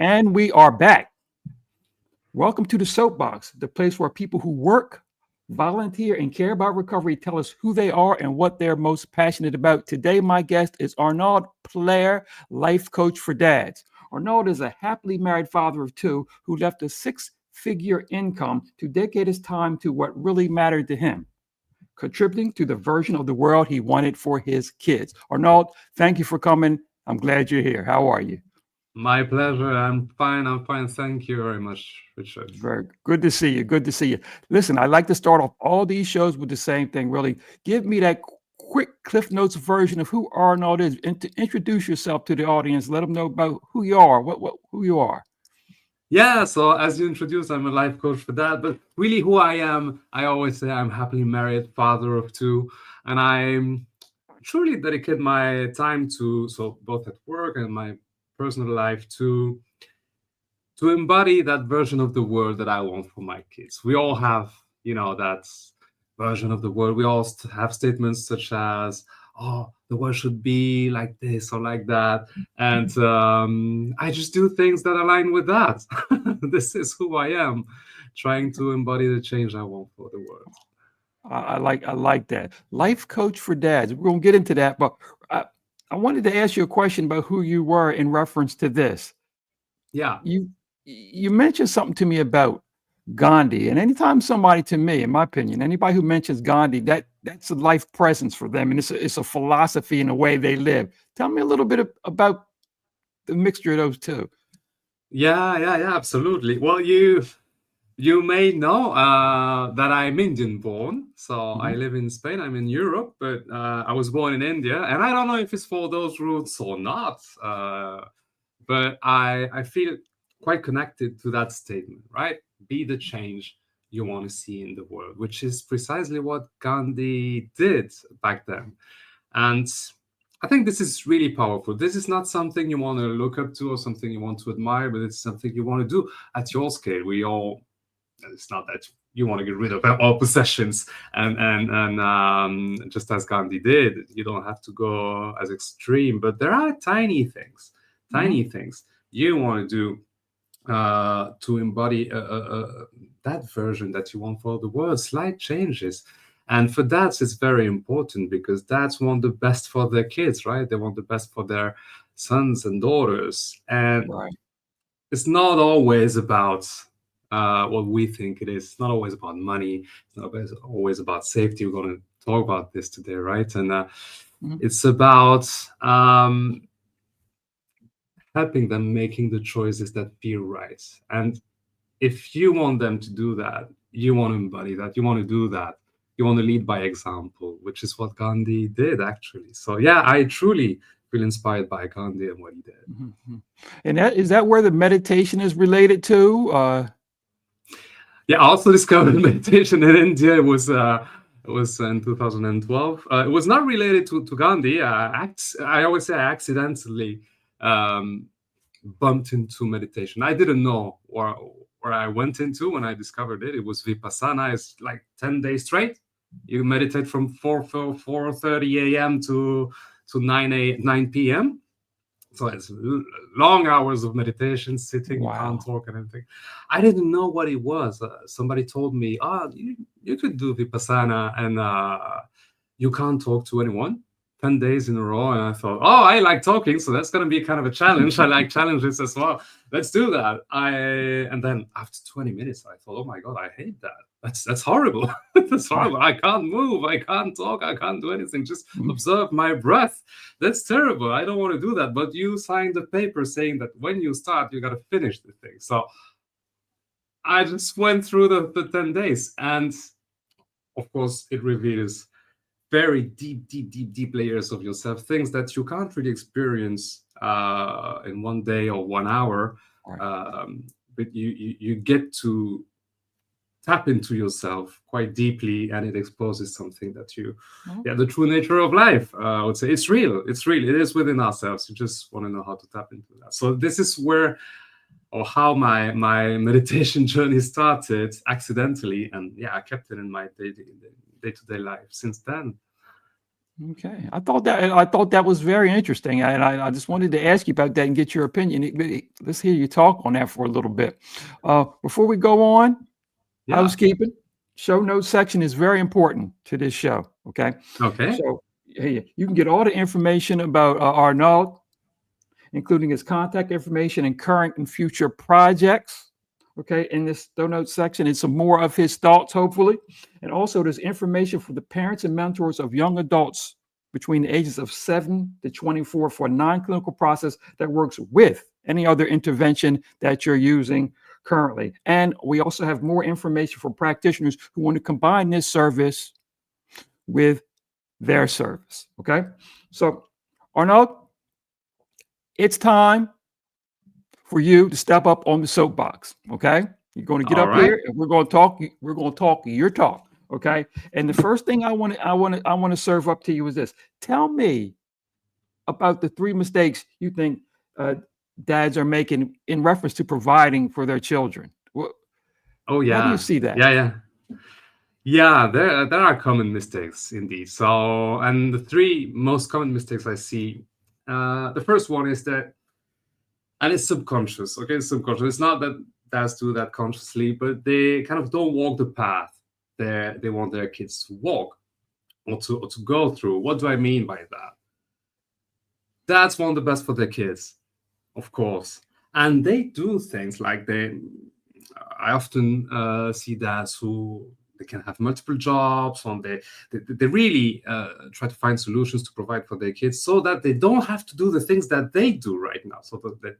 And we are back. Welcome to the SoapBox, the place where people who work, volunteer, and care about recovery tell us who they are and what they're most passionate about. Today, my guest is Arnaud Plaire, life coach for dads. Arnaud is a happily married father of two who left a six-figure income to dedicate his time to what really mattered to him, contributing to the version of the world he wanted for his kids. Arnaud, thank you for coming. I'm glad you're here. How are you? My pleasure. I'm fine. I'm fine. Thank you very much, Richard. Very good to see you. Good to see you. Listen, I like to start off all these shows with the same thing. Really, give me that quick Cliff Notes version of who Arnold is, and to introduce yourself to the audience. Let them know about who you are, who you are. Yeah, so as you introduced, I'm a life coach for that. But really, who I am, I always say I'm happily married, father of two, and I'm truly dedicate my time to so both at work and my personal life to embody that version of the world that I want for my kids. We all have, that version of the world. We all have statements such as, "Oh, the world should be like this or like that," and I just do things that align with that. This is who I am, trying to embody the change I want for the world. I like that. Life coach for dads. We're gonna get into that, but I, I wanted to ask you a question about who you were in reference to this. Yeah. You mentioned something to me about Gandhi, and anytime somebody, to me, in my opinion, anybody who mentions Gandhi, that's a life presence for them, and it's a philosophy and a way they live. Tell me a little bit about the mixture of those two. Yeah, absolutely. Well, you may know that I'm Indian born, so I Mhm. live in Spain. I'm in Europe, but I was born in India, and I don't know if it's for those roots or not. But I feel quite connected to that statement, right? Be the change you want to see in the world, which is precisely what Gandhi did back then. And I think this is really powerful. This is not something you want to look up to or something you want to admire, but it's something you want to do at your scale. We all, it's not that you want to get rid of all possessions and just as Gandhi did, you don't have to go as extreme, but there are Mhm. tiny things you want to do to embody that version that you want for the world, slight changes. And for dads, it's very important because dads want the best for their kids, right? They want the best for their sons and daughters. And Right. it's not always about what we think it is. It's not always about money. It's not always about safety. We're going to talk about this today, right? And Mhm. it's about helping them making the choices that feel right. And if you want them to do that, you want to embody that, you want to do that, you want to lead by example, which is what Gandhi did actually. So yeah, I truly feel inspired by Gandhi and what he did. Mhm. And that is that where the meditation is related to? Yeah, I also discovered meditation in India. It was in 2012. It was not related to Gandhi. I always say I accidentally um, bumped into meditation. I didn't know where I went into when I discovered it. It was Vipassana. It's like 10 days straight. You meditate from 4:30 a.m. to 9 p.m. So it's long hours of meditation, sitting, you can't Wow. talk and everything. I didn't know what it was. Somebody told me, you could do Vipassana and you can't talk to anyone 10 days in a row. And I thought, oh, I like talking. So that's going to be kind of a challenge. I like challenges as well. Let's do that. And then after 20 minutes, I thought, oh my God, I hate that. That's horrible. That's Wow. horrible. I can't move. I can't talk. I can't do anything. Just Mhm. observe my breath. That's terrible. I don't want to do that. But you signed a paper saying that when you start, you got to finish the thing. So I just went through the 10 days. And of course, it reveals very deep layers of yourself, things that you can't really experience in one day or 1 hour. Right. Um, but you get to tap into yourself quite deeply, and it exposes something that Okay. yeah, the true nature of life. I would say it's real, it is within ourselves. You just want to know how to tap into that. So this is where or how my meditation journey started accidentally, and yeah, I kept it in my day-to-day life since then. Okay, I thought that was very interesting, and I just wanted to ask you about that and get your opinion. Let's hear you talk on that for a little bit. Before we go on, Yeah. housekeeping. Show notes section is very important to this show. Okay, Okay. so hey, you can get all the information about Arnaud, including his contact information and current and future projects. Okay, in this show notes section, and some more of his thoughts, hopefully. And also, there's information for the parents and mentors of young adults between the ages of 7 to 24 for a non-clinical process that works with any other intervention that you're using currently. And we also have more information for practitioners who want to combine this service with their service. Okay, so Arnaud, it's time for you to step up on the soapbox. Okay, you're going to get All up right. here and we're going to talk. We're going to talk your talk. Okay, and the first thing I want to serve up to you is this. Tell me about the three mistakes you think dads are making in reference to providing for their children. Oh How do you yeah. see that? Yeah, yeah. Yeah, there are common mistakes indeed. So, and the three most common mistakes I see, the first one is that, and it's subconscious. Okay, it's subconscious. It's not that dads do that consciously, but they kind of don't walk the path they want their kids to walk or to go through. What do I mean by that? Dads want the best for their kids, of course, and they do things like they. I often see dads who they can have multiple jobs, and they really try to find solutions to provide for their kids, so that they don't have to do the things that they do right now, so that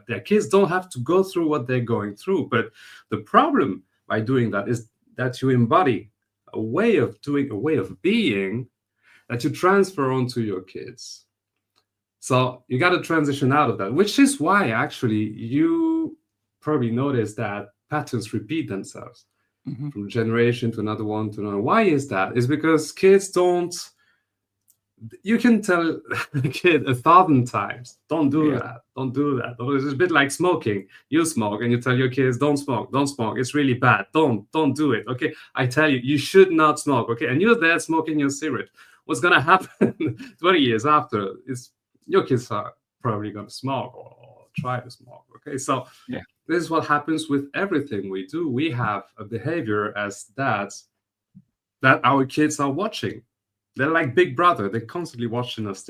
their kids don't have to go through what they're going through. But the problem by doing that is that you embody a way of doing, a way of being that you transfer onto your kids. So you got to transition out of that, which is why actually you probably notice that patterns repeat themselves Mhm. from generation to another one to another. Why is that? It's because kids don't. You can tell a kid 1,000 times, don't do Yeah. that, don't do that. It's a bit like smoking. You smoke and you tell your kids, don't smoke, don't smoke. It's really bad. Don't do it. Okay, I tell you, you should not smoke. Okay, and you're there smoking your cigarette. What's gonna happen 20 years after is your kids are probably gonna smoke or try to smoke. Okay, so Yeah. this is what happens with everything we do. We have a behavior as dads that our kids are watching. They're like Big Brother. They're constantly watching us.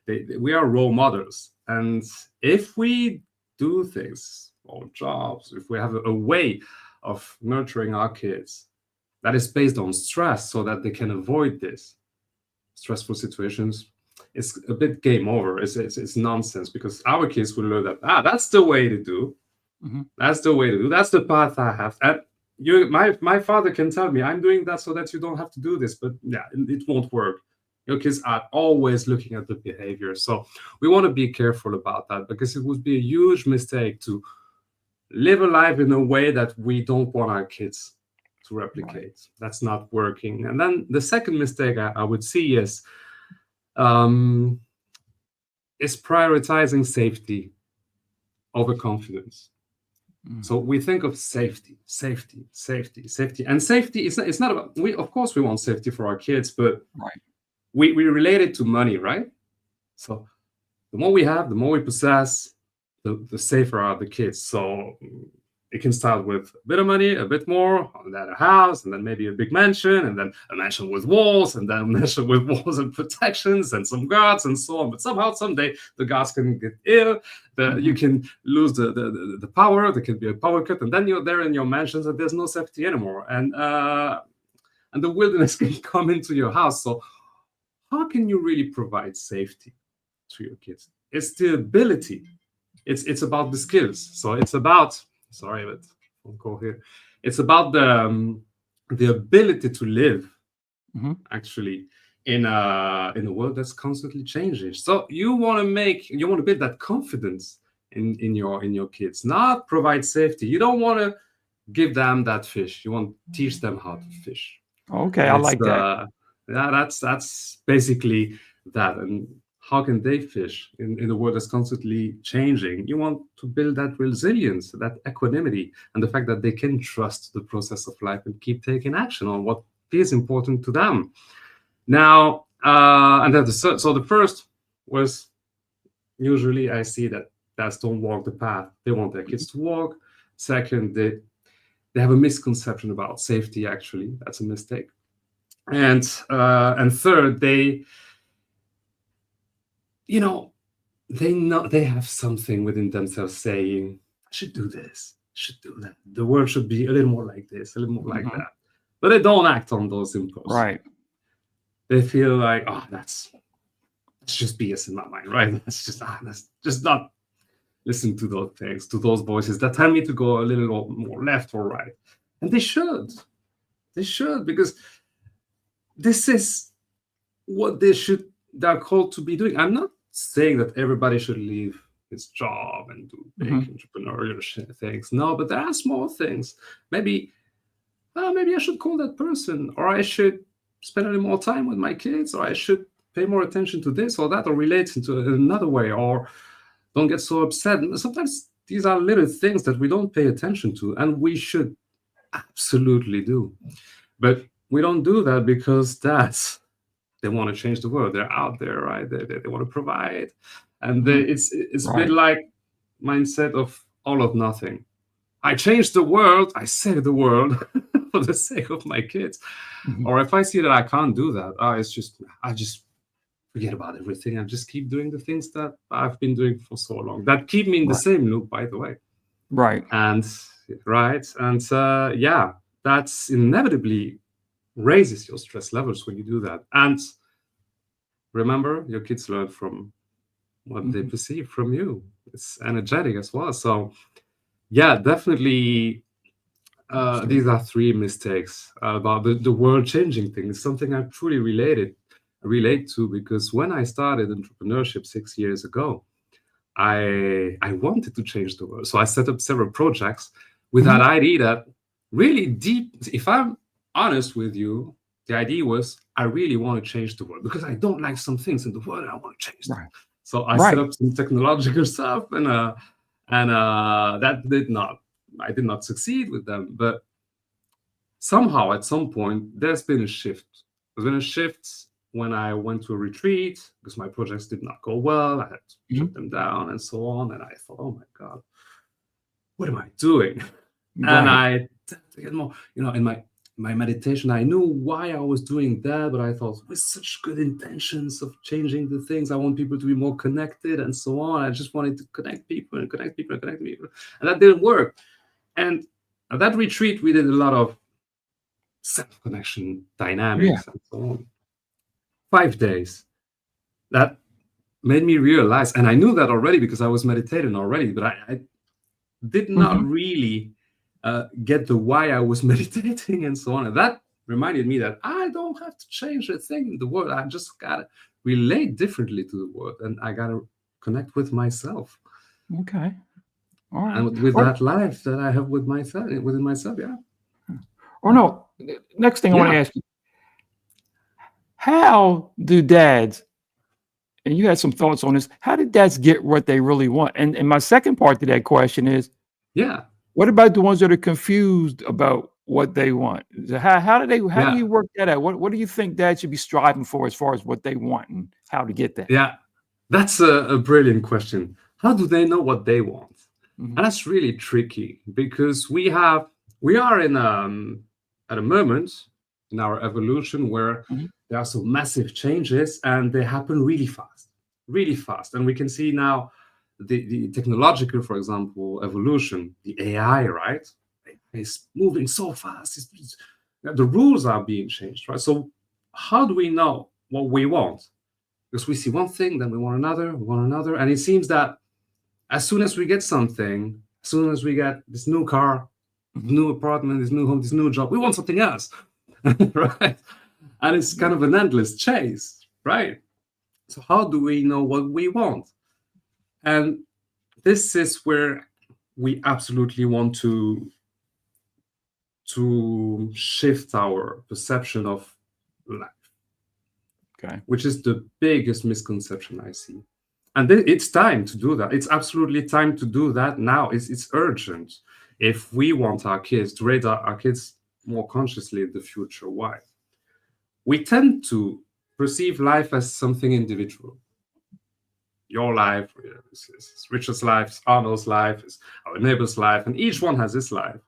We are role models. And if we do things or jobs, if we have a way of nurturing our kids that is based on stress so that they can avoid this stressful situations, it's a bit game over. It's nonsense, because our kids will learn that, that's the way to do. Mhm. That's the way to do. That's the path I have. And my father can tell me I'm doing that so that you don't have to do this, but yeah, it won't work. Your kids are always looking at the behavior, so we want to be careful about that, because it would be a huge mistake to live a life in a way that we don't want our kids to Right. replicate. That's not working. And then the second mistake I would see um, is prioritizing safety over confidence. Mm. So we think of safety, safety, safety, safety, and safety. It's not about, we of course we want safety for our kids, but Right. we relate it to money, right? So the more we have, the more we possess, the safer are the kids. So it can start with a bit of money, a bit more, and then a house, and then maybe a big mansion, and then a mansion with walls, and then a mansion with walls and protections, and some guards, and so on. But somehow, someday, the guards can get ill. You Mhm. can lose the power. There can be a power cut, and then you're there in your mansions, and there's no safety anymore. And the wilderness can come into your house. So how can you really provide safety to your kids? It's the ability. It's about the skills. So it's about, sorry, but I'll go here. It's about the ability to live Mhm. actually in a world that's constantly changing. So you want to build that confidence in your kids, not provide safety. You don't want to give them that fish. You want to teach them how to fish. Okay, And I it's like that. yeah, that's basically that. And how can they fish in a world that's constantly changing? You want to build that resilience, that equanimity, and the fact that they can trust the process of life and keep taking action on what is important to them. Now, And then the first was, usually I see that dads don't walk the path they want their kids to walk. Second, they have a misconception about safety. Actually, that's a mistake. And third, you know, they have something within themselves saying, I should do this, I should do that. The world should be a little more like this, a little more like Mhm. that. But they don't act on those impulses. Right. They feel like, oh, that's just BS in my mind, right? Let's just not listen to those things, to those voices that tell me to go a little more left or right. And they should. They should, because this is what they're called to be doing. I'm not saying that everybody should leave his job and do big Mhm. entrepreneurial things. No, but there are small things. Maybe, maybe I should call that person, or I should spend a little more time with my kids, or I should pay more attention to this or that, or relate into another way, or don't get so upset. Sometimes these are little things that we don't pay attention to, and we should absolutely do. But we don't do that because they want to change the world. They're out there, right? They want to provide, and Mhm. it's a bit Right. like mindset of all of nothing. I change the world. I save the world for the sake of my kids. Mhm. Or if I see that I can't do that, I just forget about everything and just keep doing the things that I've been doing for so long. That keep me in the Right. same loop, by the way. Right. And right, and yeah, that's inevitably raises your stress levels when you do that. And remember, your kids learn from what they Mhm. perceive from you. It's energetic as well. So yeah, definitely. Absolutely. These are three mistakes about the world changing thing. It's something I truly relate to, because when I started entrepreneurship 6 years ago, I wanted to change the world. So I set up several projects with that Mhm. idea that really deep, if I'm honest with you, the idea was I really want to change the world because I don't like some things in the world and I want to change them. Right. So I set Right. up some technological stuff, and that I did not succeed with them. But somehow at some point there's been a shift. There's been a shift when I went to a retreat because my projects did not go well. I had to shut Mhm. them down and so on. And I thought, oh my God, what am I doing? And Right. I to get more, in my meditation, I knew why I was doing that, but I thought with such good intentions of changing the things, I want people to be more connected and so on. I just wanted to connect people and connect people and connect people. And that didn't work. And at that retreat, we did a lot of self-connection Yeah. dynamics and so on. 5 days. That made me realize, and I knew that already because I was meditating already, but I did not Mhm. really get the why I was meditating and so on. And that reminded me that I don't have to change a thing in the world. I just gotta relate differently to the world, and I gotta connect with myself Okay. All right. and with Or that life that I have with myself within myself. Yeah, or no. Next thing I want to yeah, ask you: how do dads? And you had some thoughts on this. How did dads get what they really want? And my second part to that question is: yeah, what about the ones that are confused about what they want? How do yeah, you work that out? What do you think dads should be striving for as far as what they want and how to get that? yeah. That's a brilliant question. How do they know what they want? Mhm. And that's really tricky because we are in at a moment in our evolution where Mhm. there are some massive changes and they happen really fast. And we can see now the technological, for example, evolution, the AI, right? It's moving so fast. The rules are being changed, right? So how do we know what we want? Because we see one thing, then we want another, and it seems that as soon as we get something, as soon as we get this new car, Mhm. new apartment, this new home, this new job, we want something else, right? And it's Yeah. kind of an endless chase, right? So how do we know what we want? And this is where we absolutely want to shift our perception of life, Okay. which is the biggest misconception I see. And it's time to do that. It's absolutely time to do that now. It's urgent if we want our kids to raise our kids more consciously in the future. Why? We tend to perceive life as something individual. Your life is Richard's life, is Arnold's life, is our neighbor's life, and each one has his life.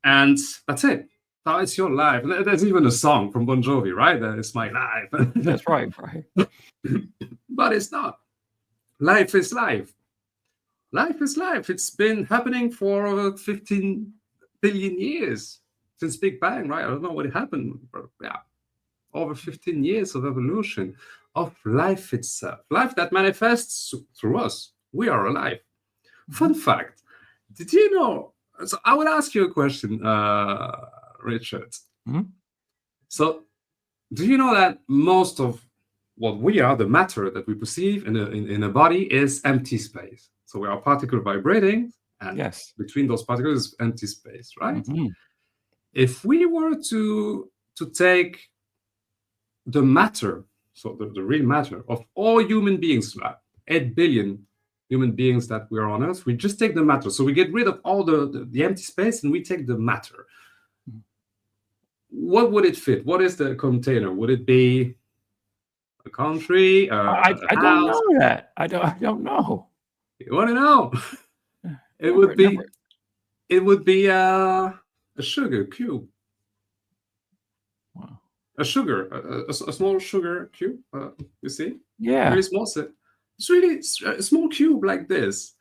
And that's it. Now it's your life. And there's even a song from Bon Jovi, right? That it's my life. That's right. Right. But it's not. Life is life. Life is life. It's been happening for over 15 billion years since Big Bang, right? I don't know what happened, but yeah, over 15 years of evolution of life itself. Life that manifests through us. We are alive. Fun fact. Did you know? So I would ask you a question, Richard. Mhm. So do you know that most of what we are, the matter that we perceive in a body, is empty space? So we are a particle vibrating, and Yes. between those particles is empty space, right? Mhm. If we were to take the matter, so the real matter of all human beings, like 8 billion human beings that we are on Earth, we just take the matter. So we get rid of all the empty space and we take the matter. What would it fit? What is the container? Would it be a country, I a don't house? know that. I don't know. You want to know? It Never, would be never. it would be a sugar cube. Wow. A sugar, a small sugar cube. You see, Yeah. very small. It's really a small cube like this.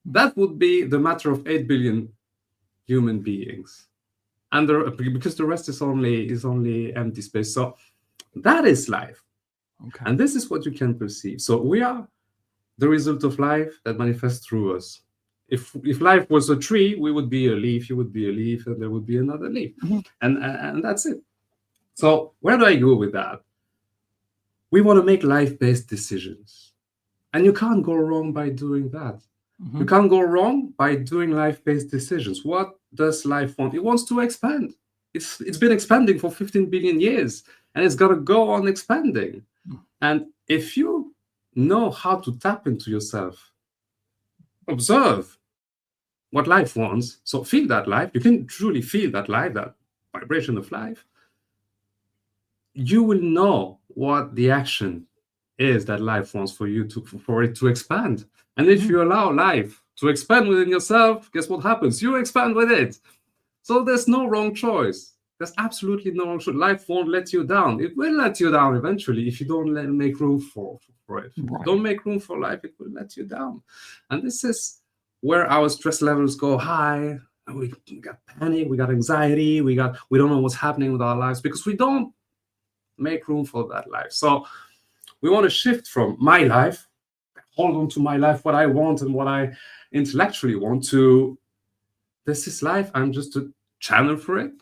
That would be the matter of 8 billion human beings, and because the rest is only empty space. So that is life, Okay. and this is what you can perceive. So we are the result of life that manifests through us. If life was a tree, we would be a leaf. You would be a leaf, and there would be another leaf, Mhm. and that's it. So where do I go with that? We want to make life-based decisions. And you can't go wrong by doing that. You Mhm. can't go wrong by doing life-based decisions. What does life want? It wants to expand. It's been expanding for 15 billion years, and it's got to go on expanding. And if you know how to tap into yourself, observe what life wants, so feel that life, you can truly feel that life, that vibration of life, you will know what the action is that life wants for it to expand. And if Mhm. you allow life to expand within yourself, guess what happens? You expand with it. So there's no wrong choice. There's absolutely no wrong choice. Life won't let you down. It will let you down eventually if you don't make room for it. If you Right. don't make room for life, it will let you down. And this is where our stress levels go high. And we got panic, we got anxiety, we don't know what's happening with our lives because we don't make room for that life. So we want to shift from my life, hold on to my life, what I want and what I intellectually want, to this is life. I'm just a channel for it,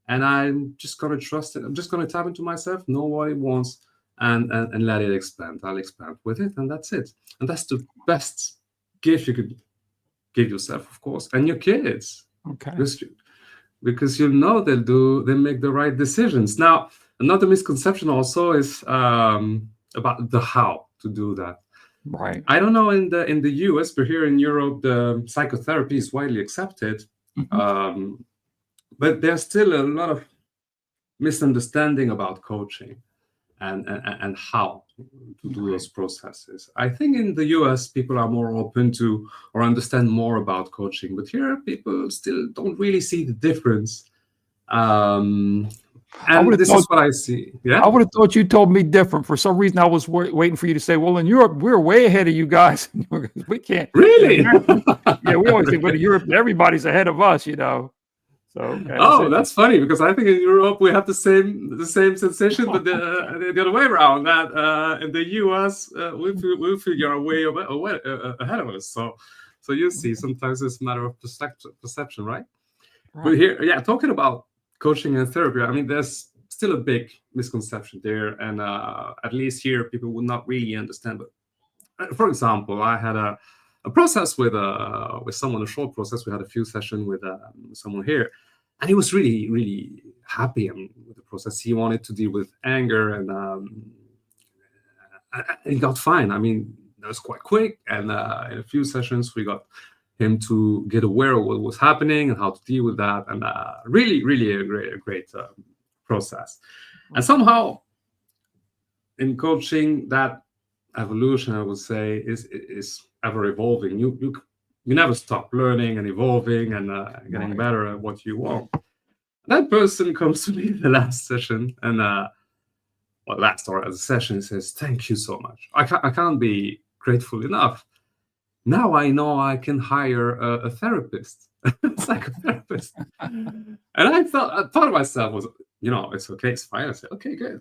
and I'm just gonna trust it. I'm just gonna tap into myself, know what it wants, and let it expand. I'll expand with it, and that's it. And that's the best gift you could give yourself, of course, and your kids. Okay. Because you know they make the right decisions. Now, another misconception also is about the how to do that. Right. I don't know in the US, but here in Europe, the psychotherapy is widely accepted. Mhm. But there's still a lot of misunderstanding about coaching and how to do Right. those processes. I think in the US, people are more open to or understand more about coaching, but here people still don't really see the difference. I would And have this thought is what I see. Yeah. I would have thought you told me different. For some reason, I was waiting for you to say, "Well, in Europe, we're way ahead of you guys. We can't." In Really? America, yeah, we always think, but in Europe, everybody's ahead of us. So okay, that's Oh, interesting. that's funny because I think in Europe we have the same sensation, but the other way around. That in the US we feel you're way ahead of us. So you see, sometimes it's a matter of perception, right? But Right. here, yeah, talking about coaching and therapy, I mean, there's still a big misconception there, and at least here people would not really understand. But for example, I had a process with someone, a short process. We had a few sessions with someone here, and he was really happy with the process. He wanted to deal with anger, and he got fine. I mean, that was quite quick, and in a few sessions we got him to get aware of what was happening and how to deal with that, and really a great process. And Right. somehow in coaching, that evolution, I would say, is ever evolving. You never stop learning and evolving and getting Right. better at what you want. That person comes to me in the last session and last or as a session says, "Thank you so much. I can't be grateful enough. Now I know I can hire a therapist, a psychotherapist." And I thought to myself was, it's okay, it's fine. I said, okay, good.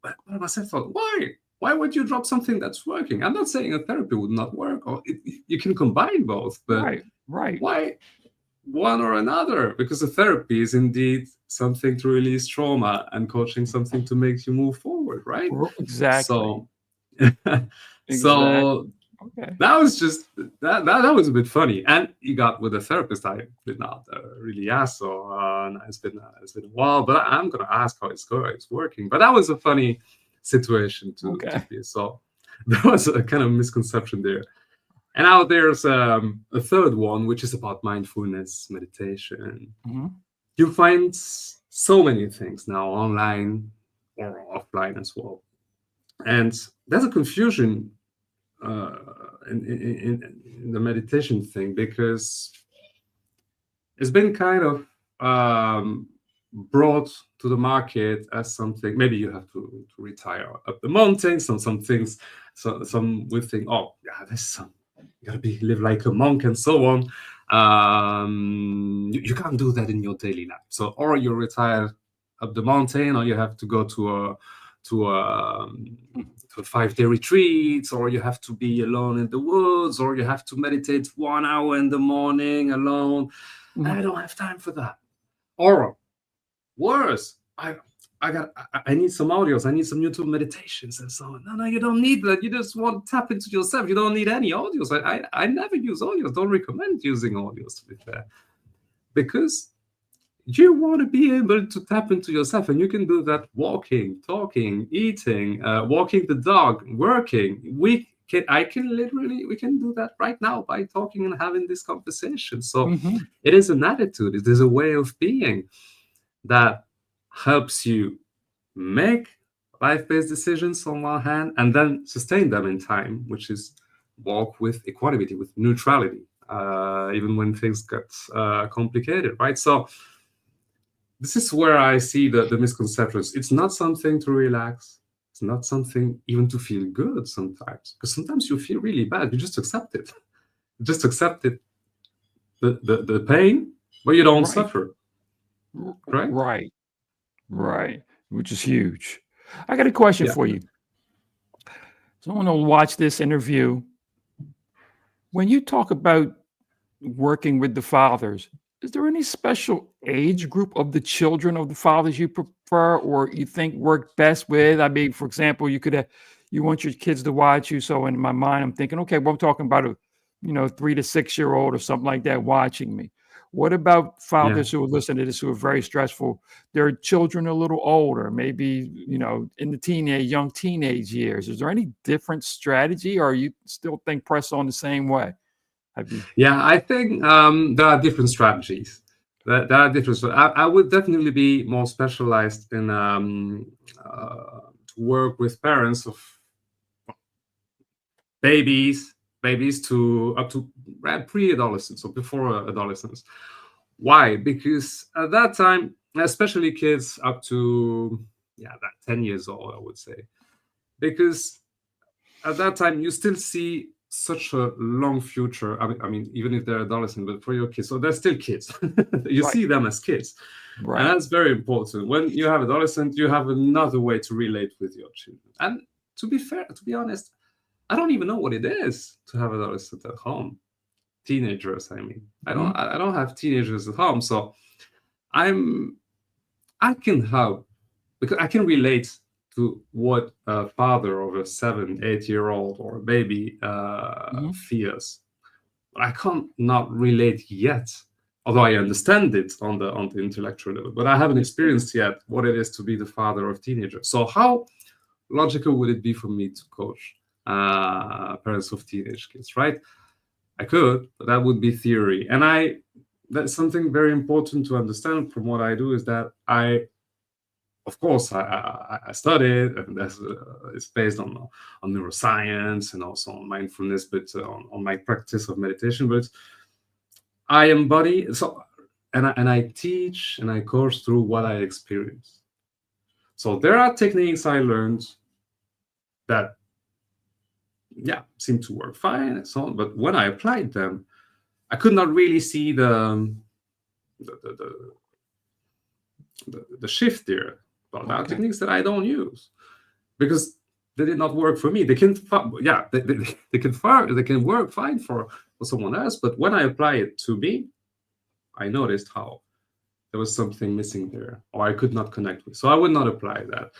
But myself thought, why? Why would you drop something that's working? I'm not saying a therapy would not work, or you can combine both, but Right. Right. why one or another? Because the therapy is indeed something to release trauma, and coaching something to make you move forward, right? Exactly. So, Exactly. so Okay. that was just that was a bit funny. And you got with a therapist, I did not really ask, so it's been a while, but I'm gonna ask how it's working. But that was a funny situation to Okay. be. So there was a kind of misconception there. And now there's a third one, which is about mindfulness meditation. Mhm. You find so many things now online or offline as well, and there's a confusion uh, in the meditation thing, because it's been kind of brought to the market as something. Maybe you have to retire up the mountain. Some things, so some would think, oh yeah, there's some, you gotta live like a monk and so on. You can't do that in your daily life. So, or you retire up the mountain, or you have to go to a to a 5-day retreat, or you have to be alone in the woods, or you have to meditate 1 hour in the morning alone. Mhm. I don't have time for that. Or worse, I need some audios. I need some YouTube meditations and so on. No, you don't need that. You just want to tap into yourself. You don't need any audios. I never use audios. Don't recommend using audios, to be fair, because you want to be able to tap into yourself, and you can do that walking, talking, eating, walking the dog, working. We can do that right now by talking and having this conversation. So Mhm. it is an attitude. It is a way of being that helps you make life-based decisions on one hand, and then sustain them in time, which is walk with equanimity, with neutrality, even when things get complicated, right? So this is where I see the misconceptions. It's not something to relax. It's not something even to feel good sometimes, because sometimes you feel really bad. You just accept it. You just accept it, the pain, but you don't Right. suffer, correct? Right. Right. Which is huge. I got a question Yeah. for you. Someone will watch this interview. When you talk about working with the fathers, is there any special age group of the children of the fathers you prefer or you think work best with? I mean, for example, you want your kids to watch you. So in my mind, I'm thinking, okay, well, I'm talking about a 3 to 6 year old or something like that watching me. What about Yeah. fathers who are listening to this who are very stressful? Their children are a little older, maybe, in the young teenage years. Is there any different strategy or you still think press on the same way? Have you? Yeah, I think there are different strategies. There are different. I would definitely be more specialized in to work with parents of babies to up to pre-adolescence or before adolescence. Why? Because at that time, especially kids up to that 10 years old, I would say, because at that time you still see such a long future. I mean, even if they're adolescent, but for your kids, so they're still kids. You Right, see them as kids, and right. that's very important. When you have adolescent, you have another way to relate with your children. And to be fair, to be honest, I don't even know what it is to have adolescents at home. Teenagers, I mean, I don't, Mhm. I don't have teenagers at home, so I'm, I can help because I can relate to what a father of a 7, 8 year old or a baby Mhm. feels. But I can't not relate yet, although I understand it on the intellectual level. But I haven't experienced yet what it is to be the father of teenagers. So how logical would it be for me to coach parents of teenage kids, right? I could, but that would be theory. And that's something very important to understand from what I do is that I of course, I studied, and it's based on neuroscience and also on mindfulness, but on my practice of meditation. But I embody and I teach and I coach through what I experience. So there are techniques I learned that seem to work fine and so on. But when I applied them, I could not really see the shift there. Well, there are techniques that I don't use because they did not work for me. They can they can work fine for someone else, but when I apply it to me, I noticed how there was something missing there, or I could not connect with. So I would not apply that.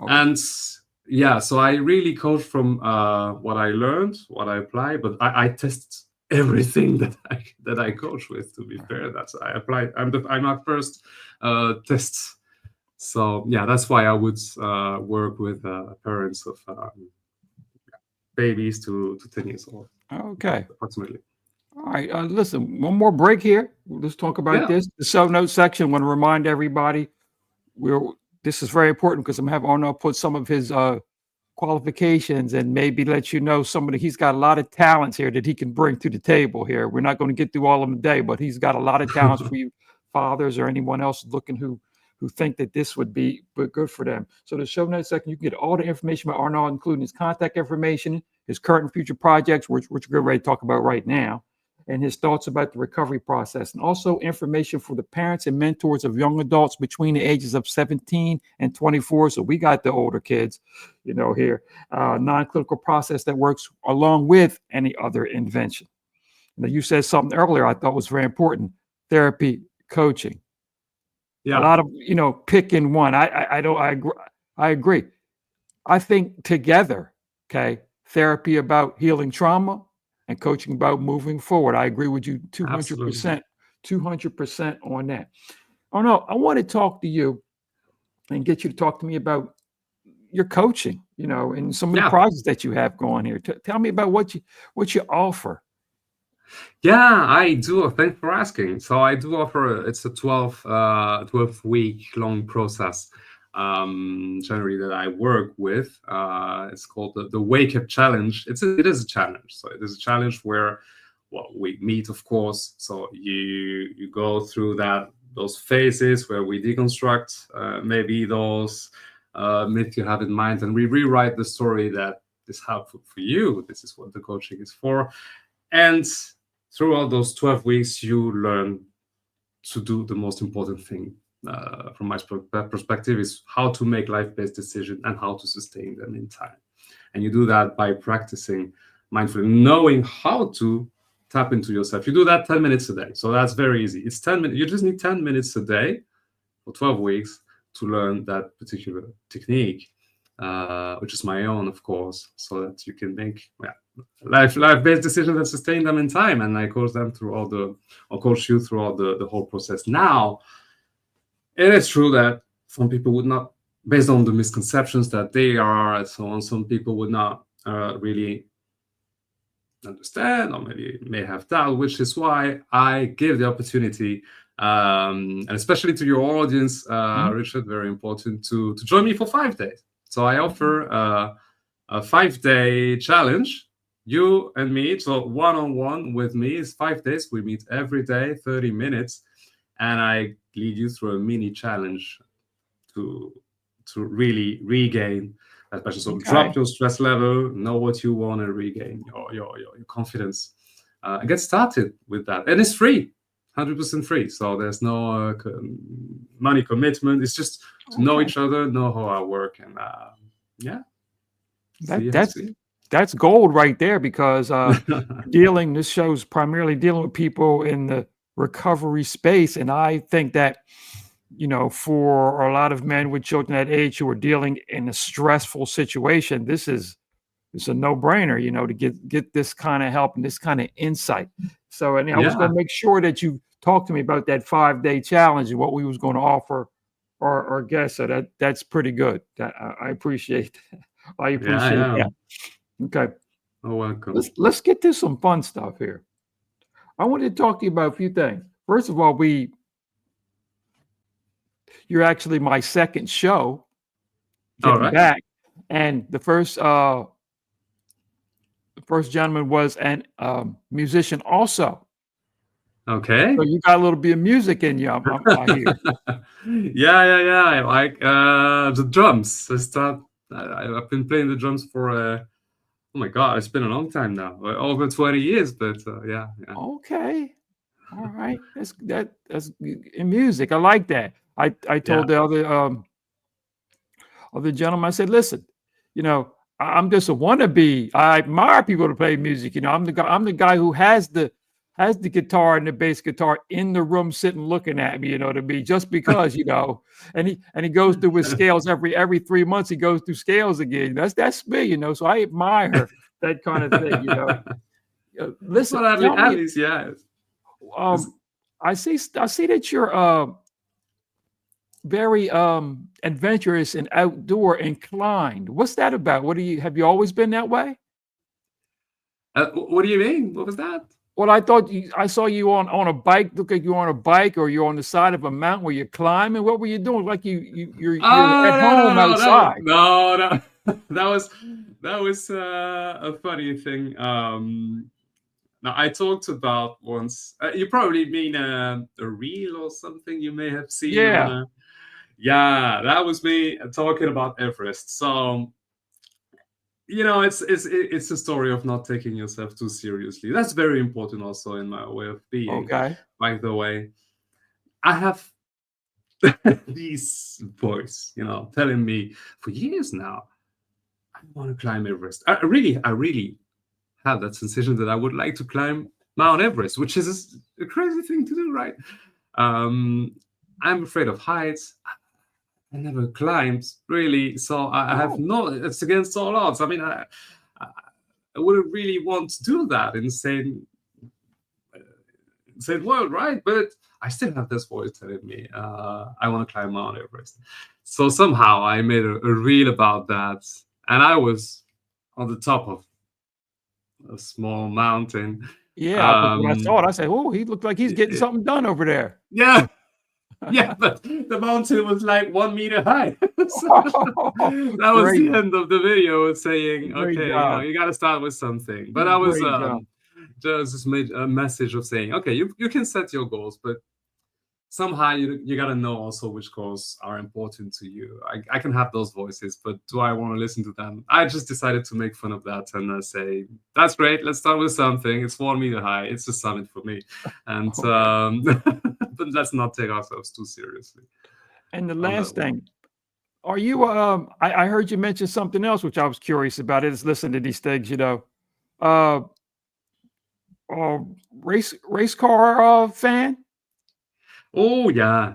And so I really coach from what I learned, what I apply, but I test everything that I coach with. To be fair, that's I applied. I'm my first test. So that's why I would work with parents of babies to 10 years old. Okay. Approximately. All right. Listen, one more break here. Let's talk about this. The show notes section. I want to remind everybody, this is very important because I'm having Arnaud put some of his qualifications and maybe let you know he's got a lot of talents here that he can bring to the table here. We're not going to get through all of them today, but he's got a lot of talents for you fathers or anyone else looking who think that this would be good for them. So the show notes section, you can get all the information about Arnaud, including his contact information, his current and future projects, which we're getting ready to talk about right now, and his thoughts about the recovery process, and also information for the parents and mentors of young adults between the ages of 17 and 24. So we got the older kids, here, non-clinical process that works along with any other invention. Now, you said something earlier I thought was very important: therapy, coaching. A lot of picking one. I agree. I think together, therapy about healing trauma and coaching about moving forward. I agree with you 200%, 200% on that. Oh no, I want to talk to you and get you to talk to me about your coaching, and some of the projects that you have going here. Tell me about what you offer. Yeah, I do. Thanks for asking. So I do offer. It's a 12-week long process. Generally that I work with. It's called the Wake Up Challenge. It is a challenge. So it is a challenge where, we meet, of course. So you go through those phases where we deconstruct maybe those myths you have in mind, and we rewrite the story that is helpful for you. This is what the coaching is for. And throughout those 12 weeks, you learn to do the most important thing. From my perspective, is how to make life-based decisions and how to sustain them in time. And you do that by practicing mindfulness, knowing how to tap into yourself. You do that 10 minutes a day. So that's very easy. It's 10 minutes. You just need 10 minutes a day for 12 weeks to learn that particular technique, which is my own, of course, so that you can make life-based decisions and sustain them in time. And I coach you throughout the whole process. Now, it is true that some people would not, based on the misconceptions that they are and so on, some people would not really understand, or maybe may have doubt, which is why I give the opportunity, and especially to your audience, Richard, very important, to join me for 5 days. So I offer a 5-day challenge, you and me. So one-on-one with me is 5 days. We meet every day, 30 minutes, and I lead you through a mini challenge to really regain that passion. So drop your stress level, know what you want, and regain your confidence. And get started with that. And it's free, 100% free. So there's no money commitment. It's just to know each other, know how I work, and that's gold right there, because this show's primarily dealing with people in the recovery space. And I think that, for a lot of men with children that age who are dealing in a stressful situation, it's a no-brainer, to get this kind of help and this kind of insight. So, and I was going to make sure that you talk to me about that 5-day challenge and what we was going to offer our guests. So that's pretty good. I appreciate that. I appreciate that. Okay. Oh, welcome. Let's get to some fun stuff here. I wanted to talk to you about a few things. First of all, You're actually my second show All getting right. back, and the first gentleman was an musician also. So Okay. you got a little bit of music in you, I hear. Yeah. I like the drums. I've been playing the drums for oh my God, it's been a long time now, over 20 years. But yeah. Okay. All right. That's in music. I like that. I Yeah. told the other gentleman, I said, listen, you know, I'm just a wannabe. I admire people to play music. You know, I'm the guy who has the guitar and the bass guitar in the room sitting looking at me, you know, to be just because, you know, and he goes through his scales every 3 months, he goes through scales again. That's me, you know. So I admire that kind of thing, you know. Listen, Well, tell at me, least, yeah. It's, um, I see that you're very adventurous and outdoor inclined. What's that about? Have you always been that way? what do you mean? What was that? Well, I saw you on a bike. Look like you're on a bike or you're on the side of a mountain where you're climbing. What were you doing? Like you're at Oh home outside. no. That was a funny thing. Now I talked about once. You probably mean a reel or something you may have seen on Yeah. a. Yeah, that was me talking about Everest. So it's a story of not taking yourself too seriously. That's very important also in my way of being. Okay. By the way, I have these voice, telling me for years now, I want to climb Everest. I really have that sensation that I would like to climb Mount Everest, which is a crazy thing to do, right? Um, I'm afraid of heights. I never climbed really, so I have Oh, no. It's against all odds. I mean, I I wouldn't really want to do that in the same world, right? But I still have this voice telling me I want to climb Mount Everest. So somehow I made a reel about that, and I was on the top of a small mountain. yeah. When I saw Um, it, I said, "Oh, he looked like he's getting it- something done over there." yeah, yeah, but the mountain was like 1 meter high. So that was Great, the end of the video, saying, great okay, job. you got to start with something. But I was Great job. just made a message of saying, okay, you can set your goals, but somehow you got to know also which goals are important to you. I can have those voices, but do I want to listen to them? I just decided to make fun of that and say, that's great. Let's start with something. It's 1 meter high. It's a summit for me. And Okay. but let's not take ourselves too seriously And the on that last one. thing, are you I heard you mention something else which I was curious about. Is listen to these things, you know. Uh uh race car fan? Oh yeah.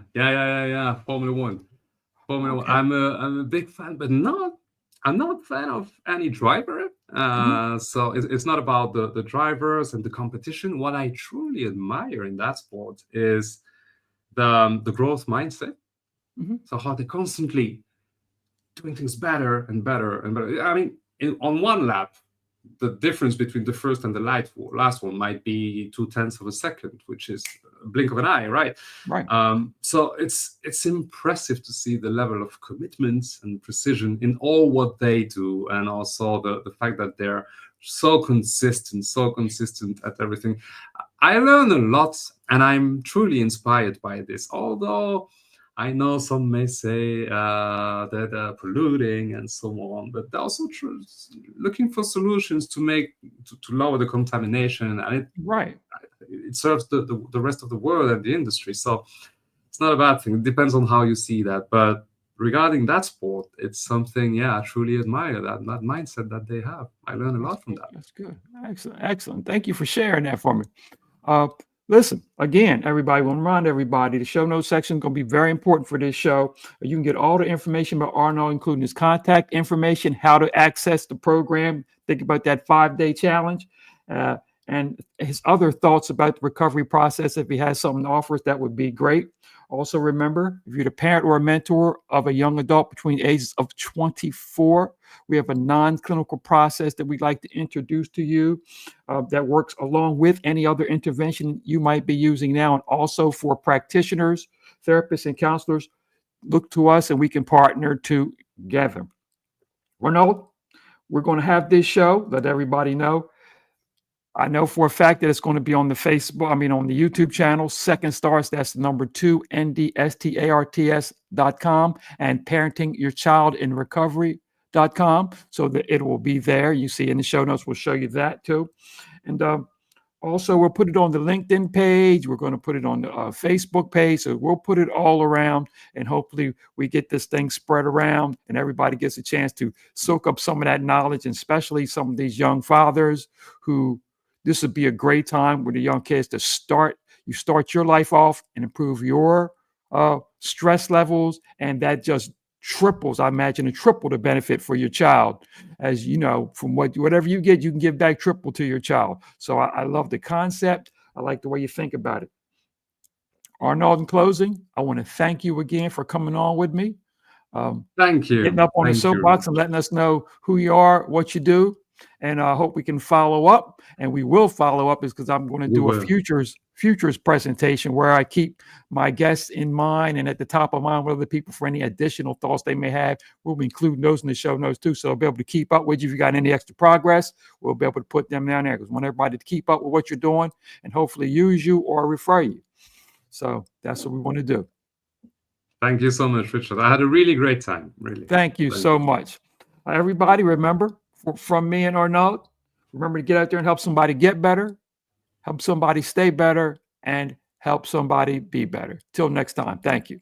Formula One. Formula One. Okay. I'm a big fan, but not. I'm not a fan of any driver. Mhm, So it's not about the drivers and the competition. What I truly admire in that sport is the growth mindset. mhm. So how they constantly doing things better and better and better. I mean, on one lap, the difference between the first and the last one might be 2/10 of a second, which is a blink of an eye, right? Right. So it's impressive to see the level of commitment and precision in all what they do, and also the fact that they're so consistent at everything. I learn a lot, and I'm truly inspired by this. Although I know some may say that polluting and so on, but they're also looking for solutions to lower the contamination, and Right. it serves the rest of the world and the industry. So it's not a bad thing. It depends on how you see that. But regarding that sport, it's something, I truly admire that mindset that they have. I learn a That's lot from good. that. That's good. Excellent. Excellent. Thank you for sharing that for me. Uh, Listen, again, everybody, want to remind everybody the show notes section is going to be very important for this show. You can get all the information about Arnaud, including his contact information, how to access the program, think about that 5-day challenge, uh, and his other thoughts about the recovery process. If he has something to offer us, that would be great. Also, remember, if you're the parent or a mentor of a young adult between the ages of 24, we have a non-clinical process that we'd like to introduce to you that works along with any other intervention you might be using now. And also for practitioners, therapists, and counselors, look to us and we can partner together. Arnaud, we're going to have this show, let everybody know. I know for a fact that it's going to be on the Facebook, on the YouTube channel, Second Starts, that's the number 2, NDSTARTS.com, and parentingyourchildinrecovery.com. So that it will be there. You see in the show notes, we'll show you that too. And also, we'll put it on the LinkedIn page. We're going to put it on the Facebook page. So we'll put it all around, and hopefully we get this thing spread around and everybody gets a chance to soak up some of that knowledge, and especially some of these young fathers who this would be a great time with the young kids to start your life off and improve your stress levels. And that just triples, I imagine, triple the benefit for your child. As you know, from whatever you get, you can give back triple to your child. So I love the concept. I like the way you think about it. Arnaud, in closing, I want to thank you again for coming on with me. Thank you. Getting up on the Thank you. soapbox and letting us know who you are, what you do. And I hope we can follow up, and we will follow up, is because I'm going to do a futures presentation where I keep my guests in mind and at the top of mind with other people for any additional thoughts they may have. We'll be including those in the show notes too, so I'll be able to keep up with you. If you got any extra progress, we'll be able to put them down there, because we want everybody to keep up with what you're doing and hopefully use you or refer you. So that's what we want to do. Thank you so much, Richard. I had a really great time. Really. Thank you so much. Everybody, remember, from me and Arnaud, remember to get out there and help somebody get better, help somebody stay better, and help somebody be better. Till next time. Thank you.